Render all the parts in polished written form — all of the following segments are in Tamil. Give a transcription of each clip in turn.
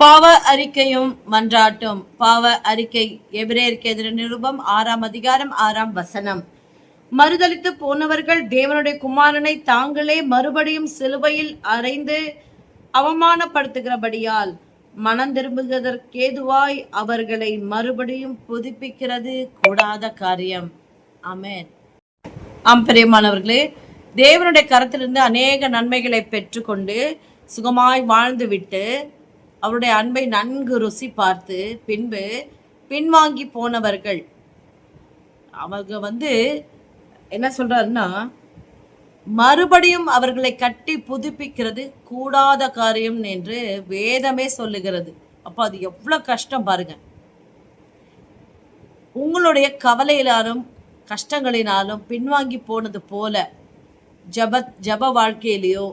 பாவ அறிக்கையும் மன்றாட்டும். பாவ அறிக்கை. எபிரேயருக்கு எதிர நிருபம் 6ஆம் அதிகாரம் 6ஆம் வசனம். மறுதலித்து போனவர்கள் தேவனுடைய குமாரனை தாங்களே மறுபடியும் சிலுவையில் அறைந்து அவமானப்படுத்துகிறபடியால் மனம் திரும்புவதற்கேதுவாய் அவர்களை மறுபடியும் புதுப்பிக்கிறது கூடாத காரியம். ஆமென். பிரியமானவர்களே, தேவனுடைய கரத்திலிருந்து அநேக நன்மைகளை பெற்றுக்கொண்டு சுகமாய் வாழ்ந்துவிட்டு அவருடைய அன்பை நன்கு ருசி பார்த்து பின்பு பின்வாங்கி போனவர்கள் அவங்க என்ன சொல்றாருன்னா, மறுபடியும் அவர்களை கட்டி புதுப்பிக்கிறது கூடாத காரியம் என்று வேதமே சொல்லுகிறது. அப்ப அது எவ்வளவு கஷ்டம் பாருங்க. உங்களுடைய கவலையினாலும் கஷ்டங்களினாலும் பின்வாங்கி போனது போல ஜப வாழ்க்கையிலையோ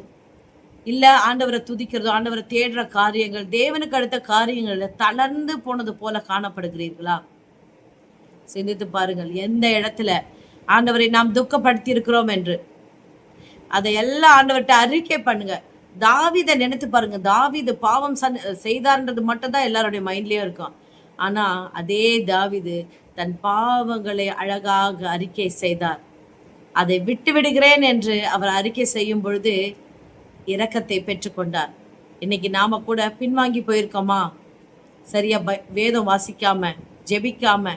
இல்ல ஆண்டவரை துதிக்கிறதோ ஆண்டவரை தேடுற காரியங்கள் தேவனுக்கு அடுத்த காரியங்கள்ல தளர்ந்து போனது போல காணப்படுகிறீர்களா? சிந்தித்து பாருங்கள். எந்த இடத்துல ஆண்டவரை நாம் துக்கப்படுத்தி இருக்கிறோம் என்று அதை எல்லாம் ஆண்டவர்கிட்ட அறிக்கை பண்ணுங்க. தாவீதை நினைத்து பாருங்க. தாவீது பாவம் செய்தார்ன்றது மட்டும்தான் எல்லாருடைய மைண்ட்லயும் இருக்கும். ஆனா அதே தாவீது தன் பாவங்களை அழகாக அறிக்கை செய்தார். அதை விட்டு விடுகிறேன் என்று அவர் அறிக்கை செய்யும் பொழுது இரக்கத்தை பெற்றுக்கொண்டார். இன்னைக்கு நாம கூட பின்வாங்கி போயிருக்கோமா? சரியா வேதம் வாசிக்காம, ஜெபிக்காம,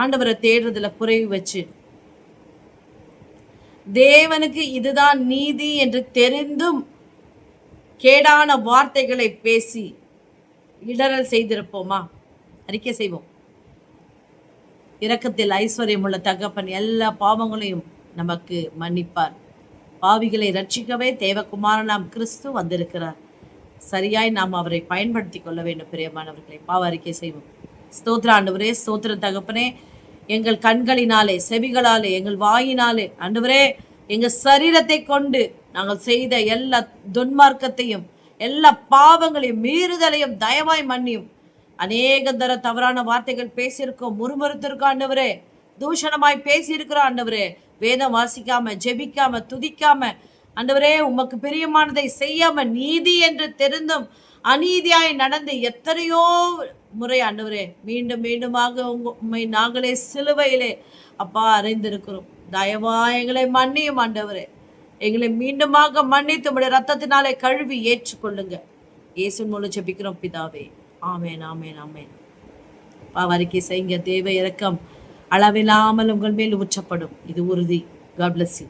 ஆண்டவரை தேடுறதுல குறைவு வச்சு, தேவனுக்கு இதுதான் நீதி என்று தெரிந்தும் கேடான வார்த்தைகளை பேசி இடரல் செய்திருப்போமா? அறிக்கை செய்வோம். இரக்கத்தில் ஐஸ்வர்யம் உள்ள தகப்பன் எல்லா பாவங்களையும் நமக்கு மன்னிப்பார். பாவிகளை ரட்சிக்கவே தேவகுமாரனாம் கிறிஸ்து வந்திருக்கிறார். சரியாய் நாம் அவரை பயன்படுத்தி கொள்ள வேண்டும். பிரியமானவர்களை, பாவ அறிக்கை செய்வோம். ஸ்தோத்திர ஆண்டவரே, ஸ்தோத்திர தகப்பனே, எங்கள் கண்களினாலே, செவிகளாலே, எங்கள் வாயினாலே, ஆண்டவரே, எங்கள் சரீரத்தை கொண்டு நாங்கள் செய்த எல்லா துன்மார்க்கத்தையும் எல்லா பாவங்களையும் மீறுதலையும் தயவாய் மன்னியும். அநேக தர தவறான வார்த்தைகள் பேசியிருக்கோம், முறுமுறுத்திருக்கோம் ஆண்டவரே, தூஷணமாய் பேசியிருக்கிறோம் ஆண்டவரே. வேதம் வாசிக்காம, ஜெபிக்காம, துதிக்காம, ஆண்டவரே உமக்கு பிரியமானதை செய்யாம, நீதி என்று தெரிந்தும் அநீதியாய் நடந்து எத்தனையோ முறை ஆண்டவரே மீண்டும் மீண்டுமாக உண்மை நாங்களே சிலுவையிலே அப்பா அறிந்திருக்கிறோம். தயவா எங்களை மன்னியும் ஆண்டவரே. எங்களை மீண்டுமாக மன்னித்து உம்முடைய ரத்தத்தினாலே கழுவி ஏற்றுக்கொள்ளுங்க. இயேசு மூலம் ஜெபிக்கிறோம் பிதாவே. ஆமேன், ஆமேன், ஆமேன். பாவரிக்கை செய்யுங்க. தேவ இரக்கம் அளவில்லாமல் உங்கள் மேல் ஊற்றப்படும். இது உறுதி. God bless you.